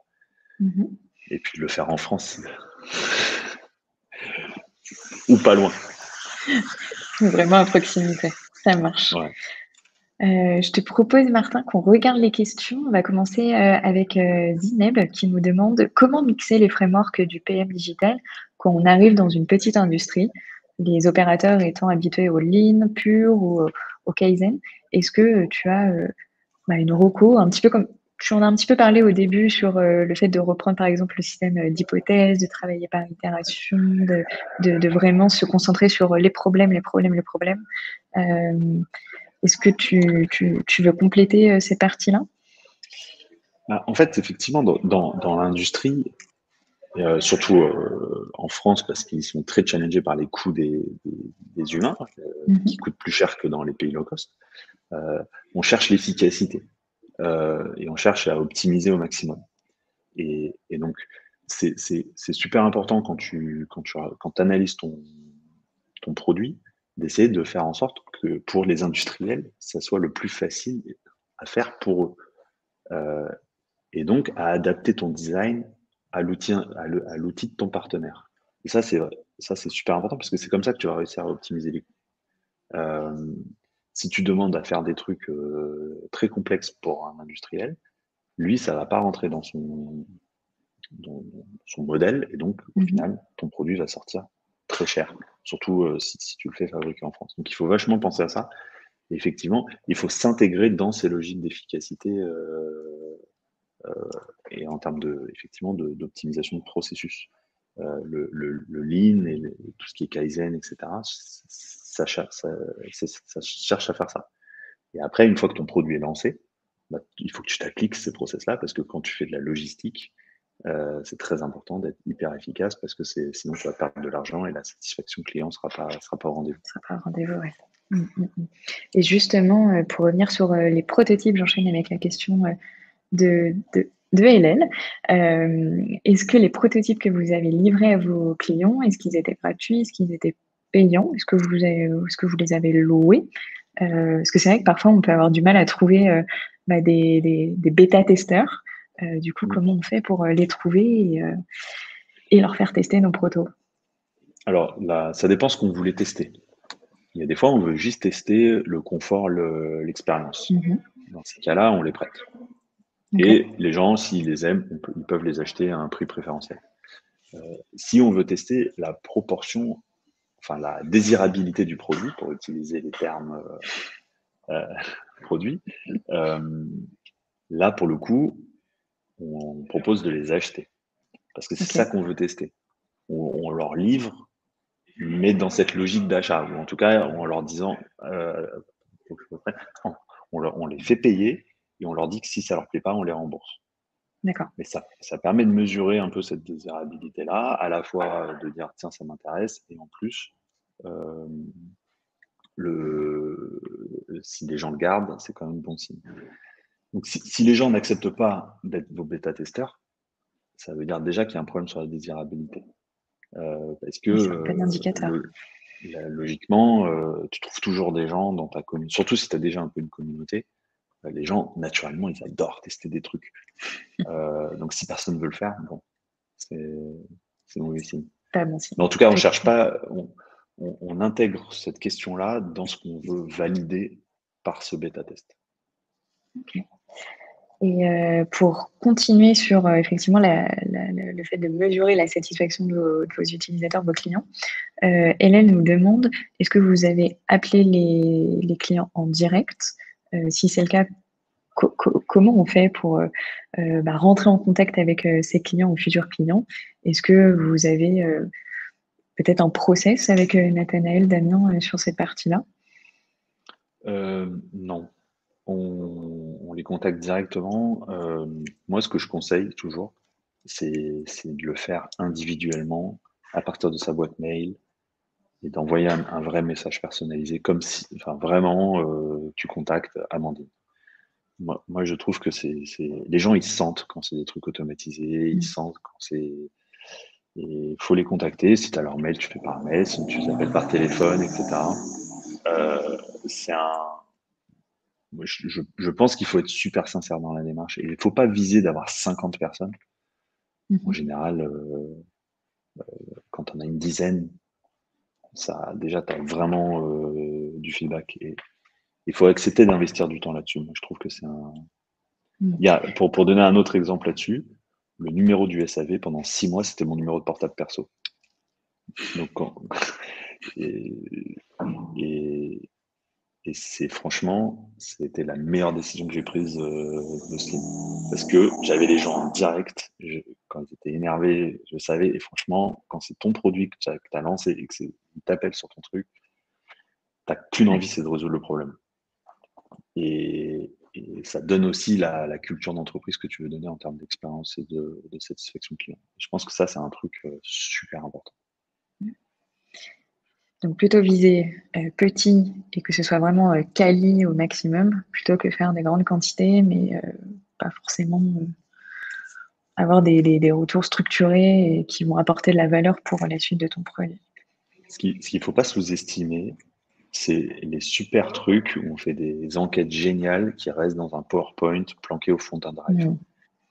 S1: Mhm.
S2: Et puis le faire en France, ou pas loin.
S1: Vraiment à proximité. Ça marche.
S2: Ouais.
S1: Je te propose, Martin, qu'on regarde les questions. On va commencer avec Zineb qui nous demande comment mixer les frameworks du PM digital quand on arrive dans une petite industrie, les opérateurs étant habitués au Lean pur ou au Kaizen. Est-ce que tu as une reco, un petit peu comme tu en as un petit peu parlé au début sur le fait de reprendre par exemple le système d'hypothèse, de travailler par itération, de vraiment se concentrer sur les problèmes, les problèmes, les problèmes. Euh, Est-ce que tu veux compléter ces parties-là?
S2: Bah, en fait, effectivement, dans l'industrie, surtout en France, parce qu'ils sont très challengés par les coûts des humains, qui
S1: Mhm.
S2: coûtent plus cher que dans les pays low cost, euh, on cherche l'efficacité et on cherche à optimiser au maximum. Et donc, c'est super important quand analyses ton produit, d'essayer de faire en sorte que pour les industriels, ça soit le plus facile à faire pour eux. Euh, et donc, à adapter ton design à l'outil de ton partenaire. Et ça, c'est super important parce que c'est comme ça que tu vas réussir à optimiser les coûts. Euh, Si tu demandes à faire des trucs très complexes pour un industriel, lui, ça va pas rentrer dans son modèle, et donc au
S1: Mhm.
S2: final, ton produit va sortir très cher, surtout si tu le fais fabriquer en France. Donc il faut vachement penser à ça. Et effectivement, il faut s'intégrer dans ces logiques d'efficacité et en termes effectivement d'optimisation de processus. Le lean et tout ce qui est Kaizen, etc., ça cherche à faire ça. Et après, une fois que ton produit est lancé, bah, il faut que tu t'appliques ces process-là parce que quand tu fais de la logistique, c'est très important d'être hyper efficace parce que sinon tu vas perdre de l'argent et la satisfaction client sera pas au rendez-vous.
S1: Ça sera pas un rendez-vous, ouais. Et justement, pour revenir sur les prototypes, j'enchaîne avec la question de Hélène. Est-ce que les prototypes que vous avez livrés à vos clients, est-ce qu'ils étaient gratuits? Est-ce qu'ils étaient payants? Est-ce que vous les avez loués? Parce que c'est vrai que parfois, on peut avoir du mal à trouver des bêta-testeurs. Du coup,
S2: Mm.
S1: comment on fait pour les trouver et leur faire tester nos protos?
S2: Alors là, ça dépend ce qu'on voulait tester. Il y a des fois, on veut juste tester le confort, l'expérience.
S1: Mhm.
S2: Dans ces cas-là, on les prête.
S1: Ok,
S2: Et les gens, s'ils les aiment, ils peuvent les acheter à un prix préférentiel. Si on veut tester la proportion, enfin la désirabilité du produit, pour utiliser les termes produits, euh, là, pour le coup, on propose de les acheter. Parce que c'est
S1: ok,
S2: ça qu'on veut tester. On leur livre, mais dans cette logique d'achat, ou en tout cas en leur disant, faut que je reprenne. On les fait payer et on leur dit que si ça leur plaît pas, on les rembourse.
S1: d'accord.
S2: Mais ça permet de mesurer un peu cette désirabilité-là, à la fois de dire tiens, ça m'intéresse, et en plus, euh, le, si les gens le gardent, c'est quand même bon signe. Donc si les gens n'acceptent pas d'être vos bêta-testeurs, ça veut dire déjà qu'il y a un problème sur la désirabilité. Parce que
S1: C'est un bon indicateur.
S2: logiquement, tu trouves toujours des gens dans ta communauté, surtout si tu as déjà un peu une communauté, les gens, naturellement, ils adorent tester des trucs. Donc si personne ne veut le faire, bon, c'est mauvais signe.
S1: Pas bon signe.
S2: Mais en tout cas, on cherche
S1: Effectivement.
S2: pas, on intègre cette question-là dans ce qu'on veut valider par ce bêta-test.
S1: Ok. Et pour continuer sur effectivement le fait de mesurer la satisfaction de vos utilisateurs, vos clients, Hélène nous demande, est-ce que vous avez appelé les clients en direct? Si c'est le cas, comment on fait pour rentrer en contact avec ces clients ou futurs clients? Est-ce que vous avez peut-être un process avec Nathanaël, Damien sur cette partie-là?
S2: Non, on les contacte directement. Moi, ce que je conseille toujours, c'est de le faire individuellement à partir de sa boîte mail et d'envoyer un vrai message personnalisé, comme si, enfin, vraiment, tu contactes Amandine. Moi, je trouve que les gens, ils sentent quand c'est des trucs automatisés, ils
S1: Mm.
S2: sentent quand c'est. Et il faut les contacter. Si tu as leur mail, tu fais par mail. Si tu les appelles par téléphone, etc. C'est un. Moi, je pense qu'il faut être super sincère dans la démarche. Et il ne faut pas viser d'avoir 50 personnes. En
S1: Mhm.
S2: général, quand on a une dizaine, ça, déjà, tu as vraiment du feedback. Et il faut accepter d'investir du temps là-dessus. Moi, je trouve que c'est un.
S1: Mm.
S2: Pour donner un autre exemple là-dessus, le numéro du SAV pendant 6 mois, c'était mon numéro de portable perso. Donc, et, et, et c'est franchement, c'était la meilleure décision que j'ai prise de Slim. Parce que j'avais les gens en direct, quand ils étaient énervés, je savais, et franchement, quand c'est ton produit que tu as lancé et qu'ils t'appellent sur ton truc, t'as qu'une
S1: Ouais,
S2: envie, c'est de résoudre le problème. Et ça donne aussi la culture d'entreprise que tu veux donner en termes d'expérience et de satisfaction client. Je pense que ça, c'est un truc super important.
S1: donc plutôt viser petit et que ce soit vraiment quali au maximum, plutôt que faire des grandes quantités, mais pas forcément avoir des retours structurés et qui vont apporter de la valeur pour la suite de ton projet.
S2: Ce qu'il ne faut pas sous-estimer, c'est les super trucs où on fait des enquêtes géniales qui restent dans un PowerPoint planqué au fond d'un drive.
S1: Mm.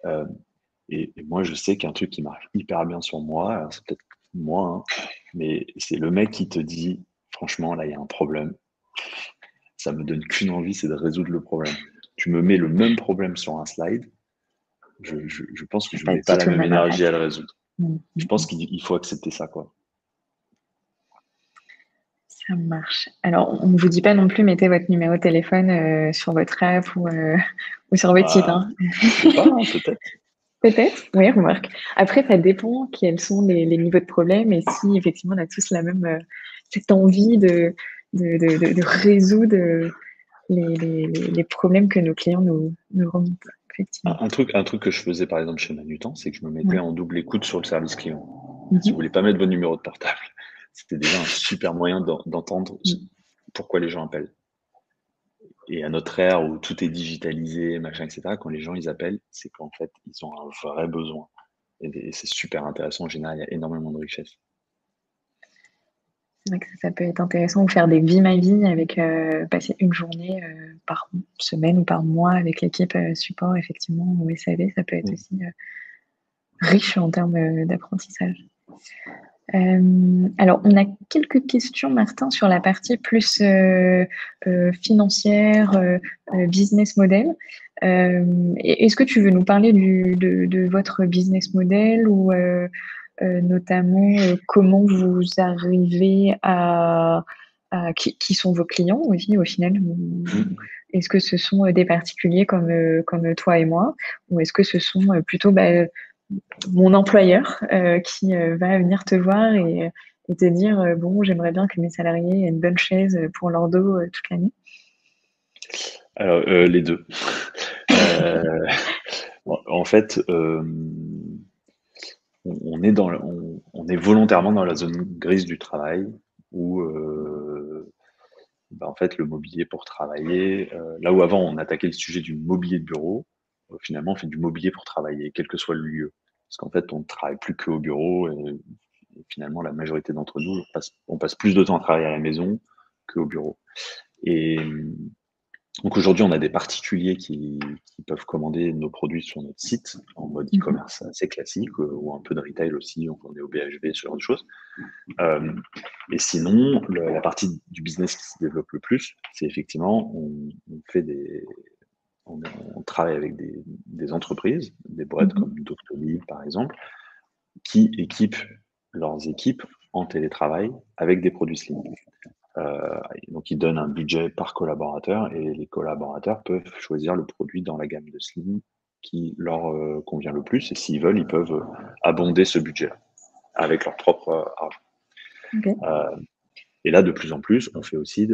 S2: Euh, et moi, je sais qu'un truc qui marche hyper bien sur moi, alors c'est peut-être moi, hein, mais c'est le mec qui te dit, franchement, là, il y a un problème. Ça me donne qu'une envie, c'est de résoudre le problème. Tu me mets le même problème sur un slide, je pense que
S1: C'est
S2: je ne
S1: pas
S2: mets pas
S1: du
S2: la
S1: tout le
S2: même
S1: même
S2: énergie à
S1: impact.
S2: le résoudre.
S1: Mm,
S2: Je
S1: mm,
S2: pense
S1: mm.
S2: qu'il faut accepter ça, quoi.
S1: Ça marche. Alors, on ne vous dit pas non plus, mettez votre numéro de téléphone sur votre app ou sur votre site.
S2: Bah,
S1: Hein.
S2: je sais pas, hein, peut-être.
S1: Peut-être, oui, remarque. Après, ça dépend quels sont les niveaux de problème et si effectivement on a tous la même cette envie de résoudre les problèmes que nos clients nous remontent. Effectivement.
S2: Un truc que je faisais par exemple chez Manutan, c'est que je me mettais
S1: Ouais.
S2: en double écoute sur le service client. Si vous
S1: Mhm.
S2: voulez pas mettre votre numéro de portable, c'était déjà un super moyen d'entendre
S1: Mm.
S2: pourquoi les gens appellent. Et à notre ère où tout est digitalisé, machin, etc., quand les gens ils appellent, c'est qu'en fait, ils ont un vrai besoin. Et c'est super intéressant. En général, il y a énormément de richesse.
S1: C'est vrai que ça peut être intéressant de faire des vie ma vie avec passer une journée par semaine ou par mois avec l'équipe support effectivement au SAV, ça peut être
S2: Mm.
S1: aussi riche en termes d'apprentissage. Alors, on a quelques questions, Martin, sur la partie plus financière, business model. Est-ce que tu veux nous parler de votre business model ou notamment comment vous arrivez à qui sont vos clients aussi au final? Est-ce que ce sont des particuliers comme toi et moi, ou est-ce que ce sont plutôt mon employeur qui va venir te voir et te dire bon, j'aimerais bien que mes salariés aient une bonne chaise pour leur dos toute l'année.
S2: Alors, les deux. Euh, En fait, on est volontairement dans la zone grise du travail où en fait, le mobilier pour travailler, là où avant on attaquait le sujet du mobilier de bureau, finalement on fait du mobilier pour travailler, quel que soit le lieu. Parce qu'en fait, on ne travaille plus qu'au bureau et finalement la majorité d'entre nous, on passe plus de temps à travailler à la maison qu'au bureau. Et donc aujourd'hui, on a des particuliers qui peuvent commander nos produits sur notre site en mode e-commerce assez classique ou un peu de retail aussi, donc on est au BHV, ce genre de choses. Et sinon, la partie du business qui se développe le plus, c'est effectivement, on fait on travaille avec des entreprises, des boîtes
S1: Mhm.
S2: comme Doctolib par exemple, qui équipent leurs équipes en télétravail avec des produits Slim. Donc ils donnent un budget par collaborateur et les collaborateurs peuvent choisir le produit dans la gamme de Slim qui leur convient le plus. Et s'ils veulent, ils peuvent abonder ce budget avec leur propre argent.
S1: Ok.
S2: Et là, de plus en plus, on fait aussi,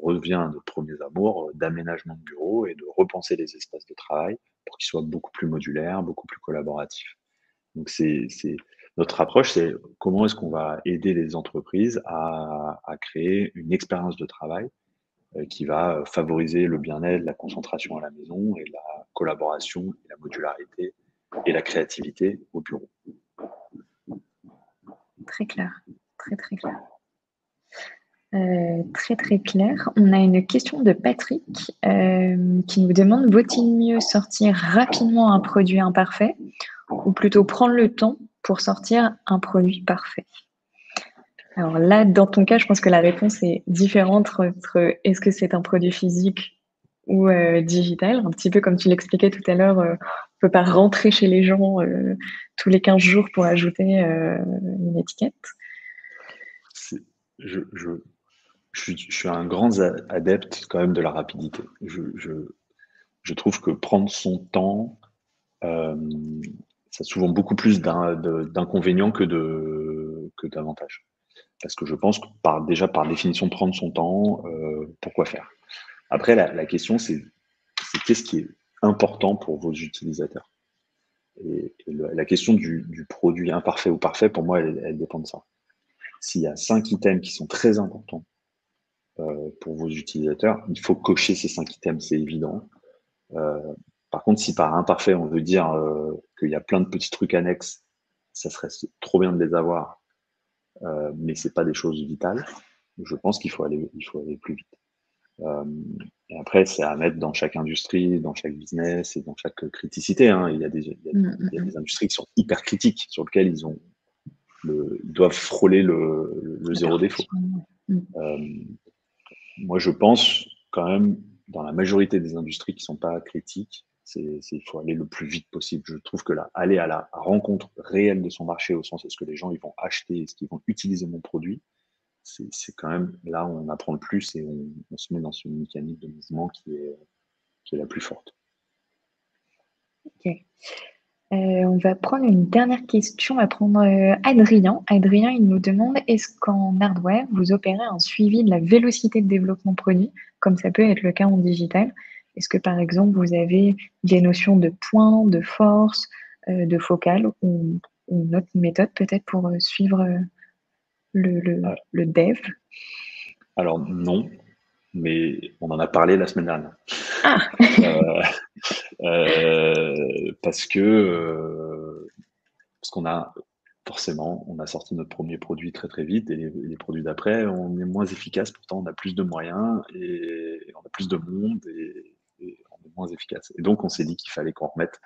S2: on revient à nos premiers amours d'aménagement de bureau et de repenser les espaces de travail pour qu'ils soient beaucoup plus modulaires, beaucoup plus collaboratifs. Donc, notre approche, c'est comment est-ce qu'on va aider les entreprises à créer une expérience de travail qui va favoriser le bien-être, la concentration à la maison et la collaboration, et la modularité et la créativité au bureau.
S1: Très clair, très très clair. Très très clair. On a une question de Patrick qui nous demande vaut-il mieux sortir rapidement un produit imparfait ou plutôt prendre le temps pour sortir un produit parfait? Alors là, dans ton cas, je pense que la réponse est différente entre est-ce que c'est un produit physique ou digital, un petit peu comme tu l'expliquais tout à l'heure, on ne peut pas rentrer chez les gens tous les 15 jours pour ajouter une étiquette.
S2: C'est- Je, je, je suis un grand adepte quand même de la rapidité. Je trouve que prendre son temps, euh, ça a souvent beaucoup plus d'inconvénients que d'avantages. Parce que je pense que déjà par définition, prendre son temps, pourquoi faire? Après, la question, c'est qu'est-ce qui est important pour vos utilisateurs? Et la question du produit imparfait ou parfait, pour moi, elle dépend de ça. S'il y a 5 items qui sont très importants pour vos utilisateurs, il faut cocher ces 5 items, c'est évident. Euh, Par contre, si par imparfait, on veut dire qu'il y a plein de petits trucs annexes, ça serait trop bien de les avoir, mais c'est pas des choses vitales. Je pense il faut aller plus vite. Euh, et après, c'est à mettre dans chaque industrie, dans chaque business et dans chaque criticité. Hein. Il y a des industries qui sont hyper critiques, sur lesquelles ils doivent frôler le
S1: La
S2: zéro défaut.
S1: perfection. Mm.
S2: Euh, Moi, je pense quand même, dans la majorité des industries qui ne sont pas critiques, il faut aller le plus vite possible. Je trouve que là, aller à la rencontre réelle de son marché, au sens est-ce que les gens ils vont acheter, est-ce qu'ils vont utiliser mon produit, c'est quand même là où on apprend le plus et on se met dans une mécanique de mouvement qui est la plus forte.
S1: Ok. On va prendre une dernière question. On va prendre Adrien. Adrien, il nous demande est-ce qu'en hardware, vous opérez un suivi de la vélocité de développement produit, comme ça peut être le cas en digital? Est-ce que par exemple, vous avez des notions de points, de force, de focale ou une autre méthode peut-être pour suivre
S2: Euh,
S1: le dev?
S2: alors non, mais on en a parlé la semaine dernière.
S1: Ah,
S2: Euh, parce qu'on a forcément, on a sorti notre premier produit très très vite et les produits d'après, on est moins efficace. Pourtant, on a plus de moyens et on a plus de monde et on est moins efficace. Et donc, on s'est dit qu'il fallait qu'on remette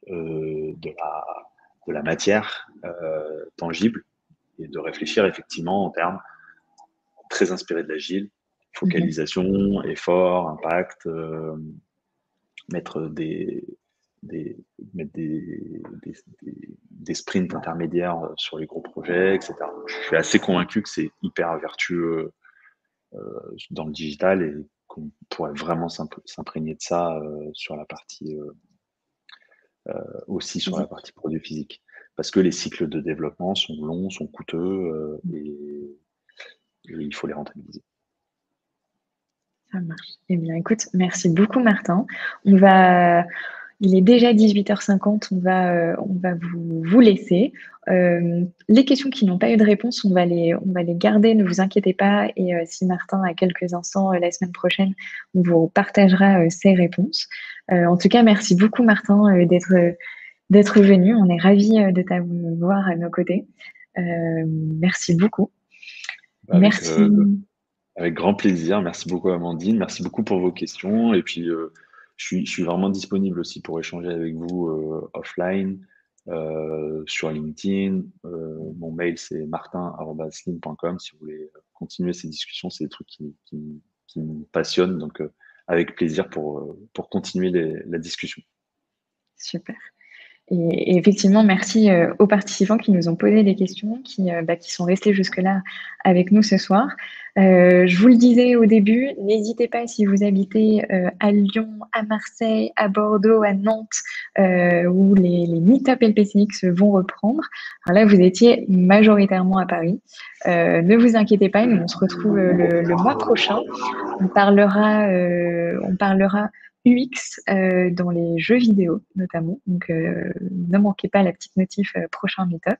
S2: de la matière tangible et de réfléchir effectivement en termes très inspirés de l'agile, focalisation, effort, impact, mettre mettre des sprints intermédiaires sur les gros projets, etc. Je suis assez convaincu que c'est hyper vertueux dans le digital et qu'on pourrait vraiment s'imprégner de ça sur la partie aussi sur la partie produit physique. Parce que les cycles de développement sont longs, sont coûteux et il faut les rentabiliser.
S1: Ça marche. Eh bien, écoute, merci beaucoup, Martin. Il est déjà 18h50, on va vous laisser. Les questions qui n'ont pas eu de réponse, on va les garder, ne vous inquiétez pas. Et si Martin a quelques instants la semaine prochaine, on vous partagera ses réponses. En tout cas, merci beaucoup, Martin, d'être venu. On est ravis de t'avoir à nos côtés. Merci beaucoup. Merci.
S2: Avec grand plaisir. Merci beaucoup, Amandine. Merci beaucoup pour vos questions. Et puis, je suis vraiment disponible aussi pour échanger avec vous offline sur LinkedIn. Mon mail, c'est martin@slim.com. Si vous voulez continuer ces discussions, c'est des trucs qui me passionnent. Donc, avec plaisir pour continuer la discussion.
S1: Super. Et effectivement, merci aux participants qui nous ont posé des questions, qui sont restés jusque-là avec nous ce soir. Je vous le disais au début, n'hésitez pas si vous habitez à Lyon, à Marseille, à Bordeaux, à Nantes, où les meet-up LPCX vont reprendre. Alors là, vous étiez majoritairement à Paris. Ne vous inquiétez pas, nous on se retrouve le mois prochain. On parlera UX dans les jeux vidéo notamment. Donc, ne manquez pas la petite notif prochain meet-up.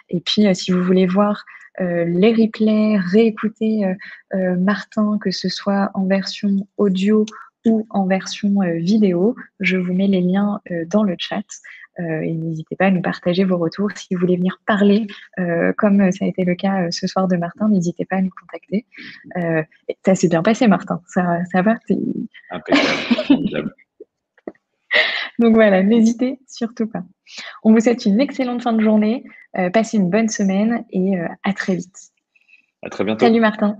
S1: Et puis, si vous voulez voir les replays, réécouter Martin, que ce soit en version audio ou en version vidéo, je vous mets les liens dans le chat. Et n'hésitez pas à nous partager vos retours. Si vous voulez venir parler, comme ça a été le cas ce soir de Martin, n'hésitez pas à nous contacter. Ça s'est bien passé, Martin. Ça va?
S2: Impeccable.
S1: Donc voilà, n'hésitez surtout pas. On vous souhaite une excellente fin de journée. Passez une bonne semaine et à très vite.
S2: À très bientôt.
S1: Salut Martin.